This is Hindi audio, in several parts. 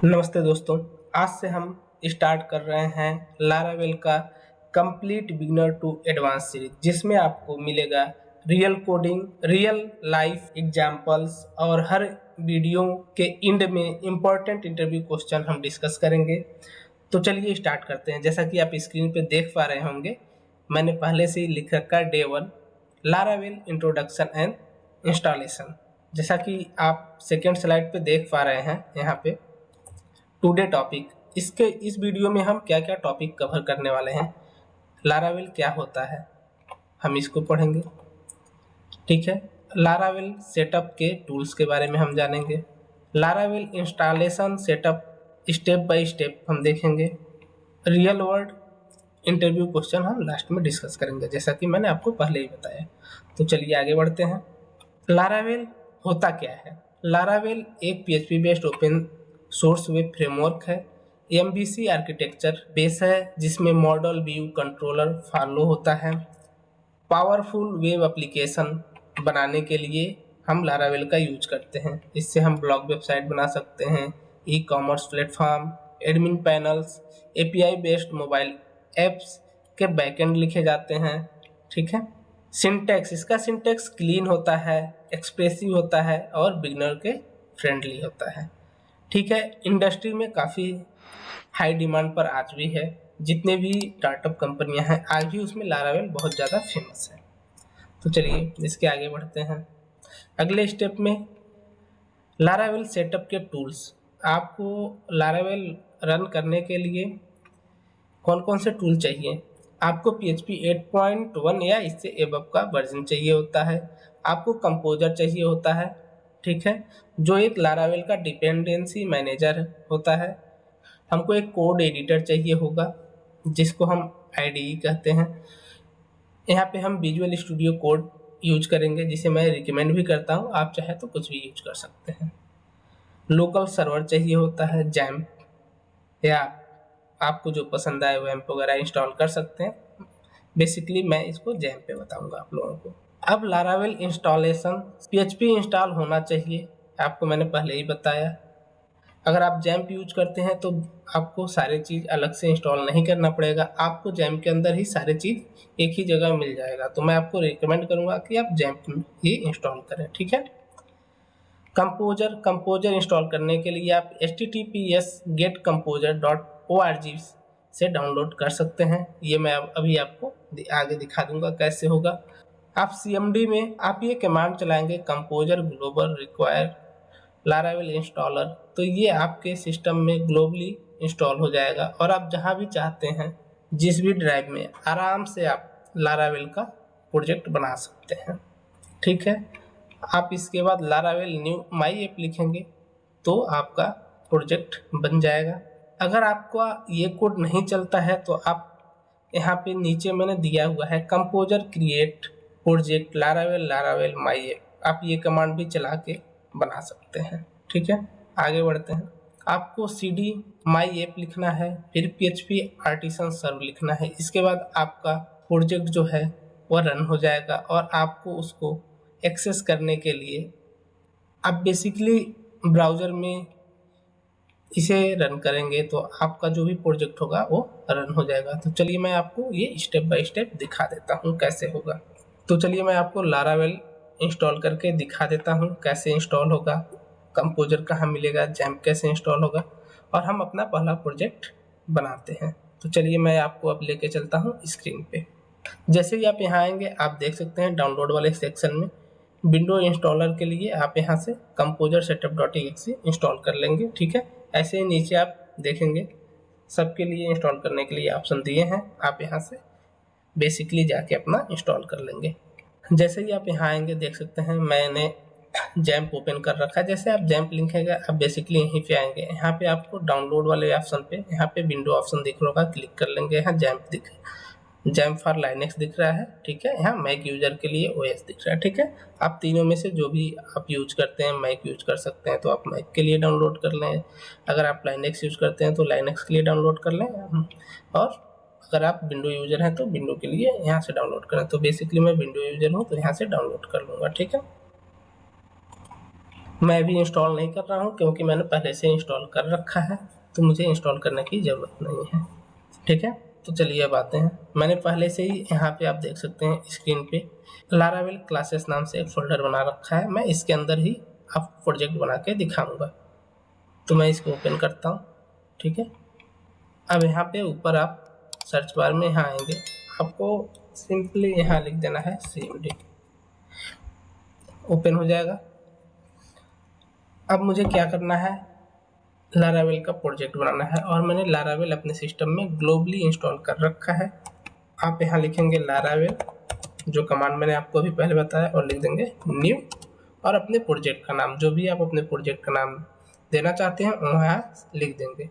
नमस्ते दोस्तों। आज से हम स्टार्ट कर रहे हैं लारावेल का complete beginner to advance series, जिसमें आपको मिलेगा real coding, real life examples और हर वीडियो के एंड में इम्पोर्टेंट इंटरव्यू क्वेश्चन हम डिस्कस करेंगे। तो चलिए स्टार्ट करते हैं। जैसा कि आप स्क्रीन पे देख पा रहे होंगे, मैंने पहले से ही लिख रखा है day 1 Laravel introduction and installation. जैसा कि आप सेकेंड स्लाइड पे देख पा रहे हैं, यहाँ पे टुडे टॉपिक। इस वीडियो में हम क्या क्या टॉपिक कवर करने वाले हैं, लारावेल क्या होता है हम इसको पढ़ेंगे, ठीक है। लारावेल सेटअप के टूल्स के बारे में हम जानेंगे। Laravel installation setup step by step हम देखेंगे। रियल वर्ल्ड इंटरव्यू क्वेश्चन हम लास्ट में डिस्कस करेंगे, जैसा कि मैंने आपको पहले ही बताया। तो चलिए आगे बढ़ते हैं। लारावेल होता क्या है? लारावेल एक PHP based open source web framework है। MVC आर्किटेक्चर बेस है, जिसमें मॉडल व्यू कंट्रोलर फॉलो होता है। पावरफुल वेब एप्लीकेशन बनाने के लिए हम लारावेल का यूज करते हैं। इससे हम ब्लॉग वेबसाइट बना सकते हैं, e-commerce platform, admin panels, API based mobile apps के बैकएंड लिखे जाते हैं, ठीक है। सिंटैक्स, इसका सिंटैक्स क्लीन होता है, एक्सप्रेसिव होता है और बिगनर के फ्रेंडली होता है, ठीक है। इंडस्ट्री में काफ़ी हाई डिमांड पर आज भी है। जितने भी स्टार्टअप कंपनियां हैं आज भी उसमें लारावेल बहुत ज़्यादा फेमस है। तो चलिए इसके आगे बढ़ते हैं। अगले स्टेप में लारावेल सेटअप के टूल्स। आपको लारावेल रन करने के लिए कौन कौन से टूल चाहिए? आपको PHP 8.1 या इससे एबव का वर्जन चाहिए होता है। आपको कंपोजर चाहिए होता है, ठीक है, जो एक लारावेल का डिपेंडेंसी मैनेजर होता है। हमको एक कोड एडिटर चाहिए होगा, जिसको हम IDE कहते हैं। यहाँ पे हम विजुअल स्टूडियो कोड यूज करेंगे, जिसे मैं रिकमेंड भी करता हूँ। आप चाहे तो कुछ भी यूज कर सकते हैं। लोकल सर्वर चाहिए होता है, जैम्प, या आपको जो पसंद आए वैम्प वगैरह इंस्टॉल कर सकते हैं। बेसिकली मैं इसको जैम्प पे बताऊंगा आप लोगों को। अब लारावेल इंस्टॉलेशन, PHP इंस्टॉल होना चाहिए, आपको मैंने पहले ही बताया। अगर आप जैम्प यूज करते हैं तो आपको सारी चीज़ अलग से इंस्टॉल नहीं करना पड़ेगा, आपको जैम्प के अंदर ही सारी चीज़ एक ही जगह मिल जाएगा। तो मैं आपको रिकमेंड करूंगा कि आप जैम्प ही इंस्टॉल करें, ठीक है। कंपोजर इंस्टॉल करने के लिए आप https getcomposer.org से डाउनलोड कर सकते हैं। ये मैं अभी आपको आगे दिखा दूंगा कैसे होगा। आप CMD में आप ये कमांड चलाएंगे, composer global require Laravel installer, तो ये आपके सिस्टम में ग्लोबली इंस्टॉल हो जाएगा और आप जहाँ भी चाहते हैं, जिस भी ड्राइव में, आराम से आप लारावेल का प्रोजेक्ट बना सकते हैं, ठीक है। आप इसके बाद लारावेल न्यू माई ऐप लिखेंगे तो आपका प्रोजेक्ट बन जाएगा। अगर आपका ये कोड नहीं चलता है तो आप यहाँ पे नीचे मैंने दिया हुआ है composer create project Laravel my app, आप ये कमांड भी चला के बना सकते हैं, ठीक है। आगे बढ़ते हैं। आपको CD माई ऐप लिखना है, फिर PHP आर्टिसन सर्व लिखना है। इसके बाद आपका प्रोजेक्ट जो है वह रन हो जाएगा और आपको उसको एक्सेस करने के लिए आप बेसिकली ब्राउज़र में इसे रन करेंगे तो आपका जो भी प्रोजेक्ट होगा वो रन हो जाएगा। तो चलिए मैं आपको ये स्टेप बाय स्टेप दिखा देता हूँ कैसे होगा। तो चलिए मैं आपको लारावेल इंस्टॉल करके दिखा देता हूँ कैसे इंस्टॉल होगा, कंपोजर कहाँ मिलेगा, जैम्प कैसे इंस्टॉल होगा, और हम अपना पहला प्रोजेक्ट बनाते हैं। तो चलिए मैं आपको अब लेके चलता हूँ स्क्रीन पे। जैसे ही आप यहाँ आएंगे आप देख सकते हैं डाउनलोड वाले सेक्शन में विंडो इंस्टॉलर के लिए आप यहाँ से कंपोजर setup.exe इंस्टॉल कर लेंगे, ठीक है। ऐसे ही नीचे आप देखेंगे सबके लिए इंस्टॉल करने के लिए ऑप्शन दिए हैं, आप यहाँ से बेसिकली जाके अपना इंस्टॉल कर लेंगे। जैसे ही आप यहाँ आएंगे देख सकते हैं मैंने जैम्प ओपन कर रखा है। जैसे आप जैम्प लिखेंगे आप बेसिकली यहीं पे आएंगे, यहाँ पे आपको डाउनलोड वाले ऑप्शन पे यहाँ पे विंडो ऑप्शन दिख रहा होगा, क्लिक कर लेंगे। यहाँ जैम्प फॉर लाइनेक्स दिख रहा है, ठीक है। यहाँ मैक यूजर के लिए OS दिख रहा है, ठीक है। आप तीनों में से जो भी आप यूज करते हैं, मैक यूज कर सकते हैं तो आप मैक के लिए डाउनलोड कर लें, अगर आप लाइनेक्स यूज करते हैं तो लाइनेक्स के लिए डाउनलोड कर लें, और अगर आप विंडो यूजर हैं तो विंडो के लिए यहाँ से डाउनलोड करें। तो बेसिकली मैं विंडो यूजर हूँ तो यहाँ से डाउनलोड कर लूँगा, ठीक है। मैं अभी इंस्टॉल नहीं कर रहा हूँ क्योंकि मैंने पहले से इंस्टॉल कर रखा है, तो मुझे इंस्टॉल करने की ज़रूरत नहीं है। ठीक है, तो चलिए अब आते हैं। मैंने पहले से ही यहाँ पे आप देख सकते हैं स्क्रीन पे लारावेल क्लासेस नाम से एक फोल्डर बना रखा है। मैं इसके अंदर ही आप प्रोजेक्ट बना के दिखाऊंगा, तो मैं इसको ओपन करता हूँ। ठीक है, अब यहाँ पे ऊपर आप सर्च बार में यहाँ आएंगे, आपको सिंपली यहाँ लिख देना है CMD, ओपन हो जाएगा। अब मुझे क्या करना है, लारावेल का प्रोजेक्ट बनाना है, और मैंने लारावेल अपने सिस्टम में ग्लोबली इंस्टॉल कर रखा है। आप यहाँ लिखेंगे लारावेल, जो कमांड मैंने आपको अभी पहले बताया, और लिख देंगे न्यू, और अपने प्रोजेक्ट का नाम, जो भी आप अपने प्रोजेक्ट का नाम देना चाहते हैं वहाँ लिख देंगे।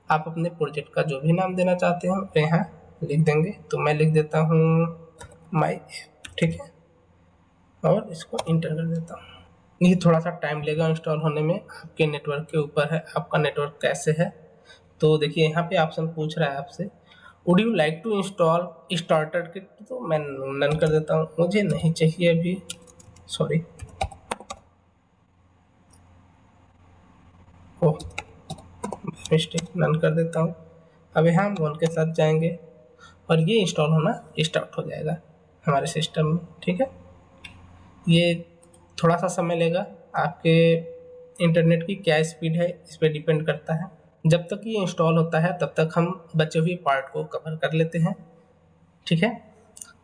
आप अपने प्रोजेक्ट का जो भी नाम देना चाहते हैं यहाँ लिख देंगे। तो मैं लिख देता हूँ माई, ठीक है, और इसको इंटर कर देता हूँ। ये थोड़ा सा टाइम लेगा इंस्टॉल होने में, आपके नेटवर्क के ऊपर है, आपका नेटवर्क कैसे है। तो देखिए यहाँ पे ऑप्शन पूछ रहा है आपसे would you like to install starter kit, तो मैं नन कर देता हूँ, मुझे नहीं चाहिए अभी, सॉरी। ओह मिस्टेक, नन कर देता हूँ। अब यहाँ हम वन के साथ जाएंगे और ये इंस्टॉल होना स्टार्ट हो जाएगा हमारे सिस्टम में। ठीक है, ये थोड़ा सा समय लेगा, आपके इंटरनेट की क्या स्पीड है इस पर डिपेंड करता है। जब तक ये इंस्टॉल होता है तब तक हम बचे हुए पार्ट को कवर कर लेते हैं। ठीक है,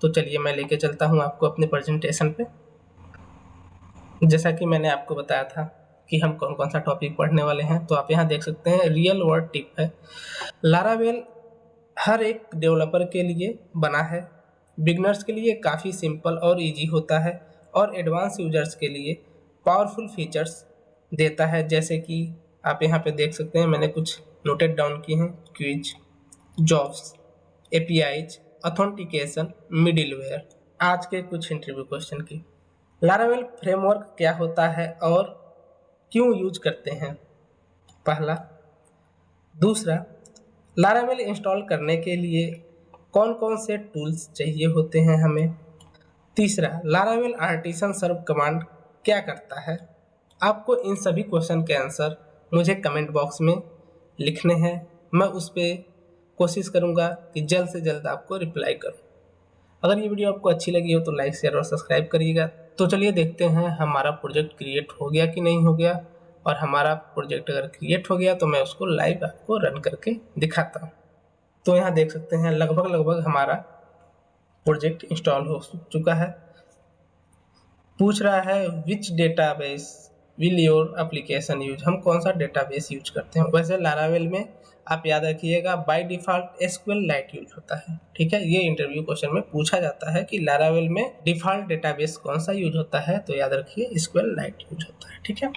तो चलिए मैं लेके चलता हूँ आपको अपने प्रेजेंटेशन पे। जैसा कि मैंने आपको बताया था कि हम कौन कौन सा टॉपिक पढ़ने वाले हैं, तो आप यहाँ देख सकते हैं रियल वर्ल्ड टिप है। लारावेल हर एक डेवलपर के लिए बना है, बिगनर्स के लिए काफ़ी सिंपल और इजी होता है, और एडवांस यूजर्स के लिए पावरफुल फीचर्स देता है। जैसे कि आप यहाँ पे देख सकते हैं, मैंने कुछ नोटेड डाउन किए हैं, quiz, jobs, APIs, authentication, middleware. आज के कुछ इंटरव्यू क्वेश्चन की। लारावेल फ्रेमवर्क क्या होता है और क्यों यूज करते हैं, पहला। दूसरा, लारावेल इंस्टॉल करने के लिए कौन कौन से टूल्स चाहिए होते हैं हमें। तीसरा, लारावेल आर्टिसन सर्व कमांड क्या करता है। आपको इन सभी क्वेश्चन के आंसर मुझे कमेंट बॉक्स में लिखने हैं, मैं उस पर कोशिश करूँगा कि जल्द से जल्द आपको रिप्लाई करूँ। अगर ये वीडियो आपको अच्छी लगी हो तो लाइक, शेयर और सब्सक्राइब करिएगा। तो चलिए देखते हैं हमारा प्रोजेक्ट क्रिएट हो गया कि नहीं हो गया, और हमारा प्रोजेक्ट अगर क्रिएट हो गया तो मैं उसको लाइव आपको रन करके दिखाता हूँ। तो यहाँ देख सकते हैं लगभग हमारा प्रोजेक्ट इंस्टॉल हो चुका है। पूछ रहा है which database will your application use, हम कौन सा डेटाबेस यूज करते हैं। वैसे लारावेल में आप याद रखिएगा बाय डिफॉल्ट SQLite यूज होता है। ठीक है, ये इंटरव्यू क्वेश्चन में पूछा जाता है कि लारावेल में डिफॉल्ट डेटाबेस कौन सा यूज होता है, तो याद रखिए SQLite यूज होता है। ठीक है,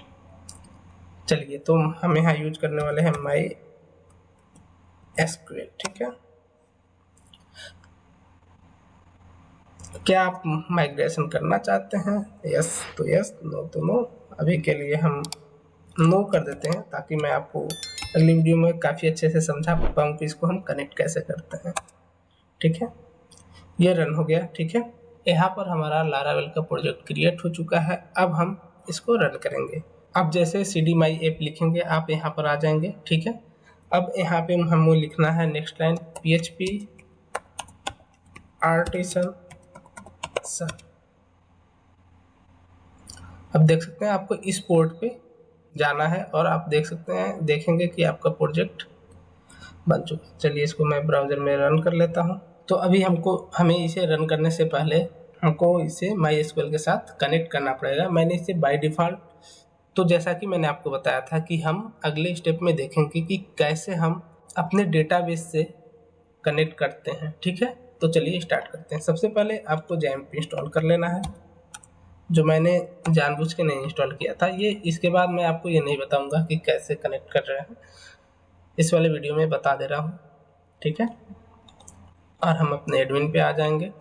चलिए तो हम यहाँ यूज करने वाले हैं MySQL। ठीक है, क्या आप माइग्रेशन करना चाहते हैं, यस तो यस, नो तो नो। अभी के लिए हम नो कर देते हैं, ताकि मैं आपको अगली वीडियो में काफ़ी अच्छे से समझा पाऊँ कि इसको हम कनेक्ट कैसे करते हैं। ठीक है, ये रन हो गया। ठीक है, यहाँ पर हमारा लारावेल का प्रोजेक्ट क्रिएट हो चुका है। अब हम इसको रन करेंगे। अब जैसे CD माई ऐप लिखेंगे आप यहाँ पर आ जाएंगे। ठीक है, अब यहाँ पे हमें लिखना है नेक्स्ट लाइन PHP आर्टिसन। अब देख सकते हैं आपको इस पोर्ट पे जाना है, और आप देख सकते हैं, देखेंगे कि आपका प्रोजेक्ट बन चुका है। चलिए इसको मैं ब्राउज़र में रन कर लेता हूं। तो अभी हमें इसे रन करने से पहले हमको इसे MySQL के साथ कनेक्ट करना पड़ेगा। मैंने इसे बाय डिफ़ॉल्ट, तो जैसा कि मैंने आपको बताया था कि हम अगले स्टेप में देखेंगे कि कैसे हम अपने डेटाबेस से कनेक्ट करते हैं। ठीक है, तो चलिए स्टार्ट करते हैं। सबसे पहले आपको JMP इंस्टॉल कर लेना है, जो मैंने जानबूझ के नहीं इंस्टॉल किया था। ये इसके बाद मैं आपको ये नहीं बताऊंगा कि कैसे कनेक्ट कर रहे हैं, इस वाले वीडियो में बता दे रहा हूँ। ठीक है, और हम अपने एडमिन पे आ जाएंगे।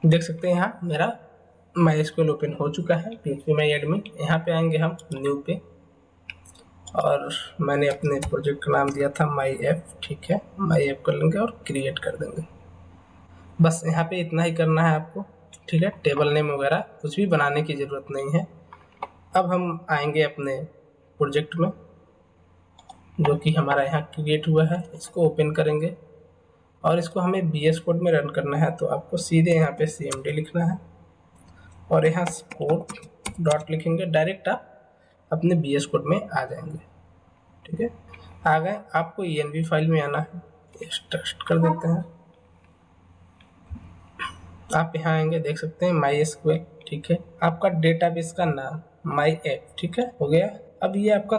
देख सकते हैं यहाँ मेरा MySQL ओपन हो चुका है, PHP माई एडमिन। यहाँ पे आएंगे हम न्यू पे, और मैंने अपने प्रोजेक्ट का नाम दिया था MyApp। ठीक है, MyApp कर लेंगे और क्रिएट कर देंगे। बस यहाँ पे इतना ही करना है आपको। ठीक है, टेबल नेम वगैरह कुछ भी बनाने की ज़रूरत नहीं है। अब हम आएंगे अपने प्रोजेक्ट में जो कि हमारा यहाँ क्रिएट हुआ है, इसको ओपन करेंगे और इसको हमें VS कोड में रन करना है। तो आपको सीधे यहाँ पे CMD लिखना है और यहाँ कोड डॉट लिखेंगे, डायरेक्ट आप अपने VS कोड में आ जाएंगे। ठीक है, आ गए। आपको ENV फाइल में आना है, एक्सट्रैक्ट कर देते हैं। आप यहाँ आएंगे, देख सकते हैं MySQL। ठीक है, आपका डेटाबेस का नाम MyApp। ठीक है, हो गया। अब ये आपका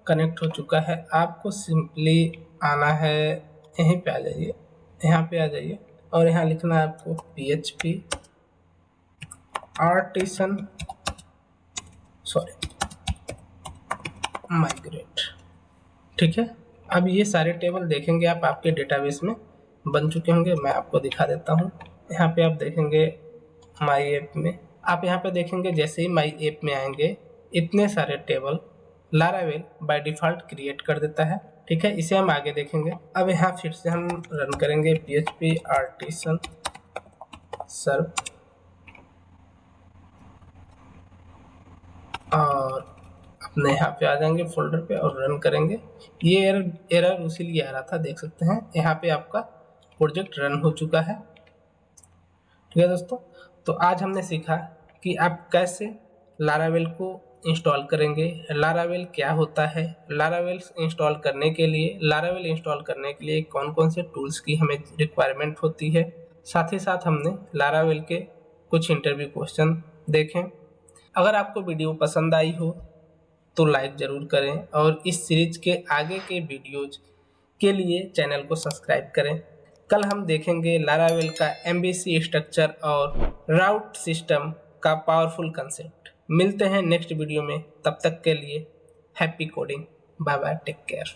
कनेक्ट हो चुका है। आपको सिंपली आना है, यहीं पे आ जाइए, यहाँ पे आ जाइए और यहाँ लिखना है आपको PHP आर्टिसन माइग्रेट। ठीक है, अब ये सारे टेबल देखेंगे आप आपके डेटाबेस में बन चुके होंगे। मैं आपको दिखा देता हूँ। यहाँ पे आप देखेंगे MyApp में, आप यहाँ पे देखेंगे जैसे ही MyApp में आएंगे, इतने सारे table Laravel by default create कर देता है। ठीक है, इसे हम आगे देखेंगे। अब यहाँ फिर से हम रन करेंगे PHP आर्टिसन सर्व और अपने यहाँ पे आ जाएंगे फोल्डर पे और रन करेंगे। ये एरर उसीलिए आ रहा था, देख सकते हैं यहाँ पे आपका प्रोजेक्ट रन हो चुका है। ठीक है दोस्तों, तो आज हमने सीखा कि आप कैसे लारावेल को इंस्टॉल करेंगे, लारावेल क्या होता है, लारावेल इंस्टॉल करने के लिए कौन कौन से टूल्स की हमें रिक्वायरमेंट होती है। साथ ही साथ हमने लारावेल के कुछ इंटरव्यू क्वेश्चन देखें। अगर आपको वीडियो पसंद आई हो तो लाइक ज़रूर करें और इस सीरीज के आगे के वीडियोज के लिए चैनल को सब्सक्राइब करें। कल हम देखेंगे लारावेल का MVC स्ट्रक्चर और राउट सिस्टम का पावरफुल कंसेप्ट। मिलते हैं नेक्स्ट वीडियो में, तब तक के लिए happy coding, bye bye, take care.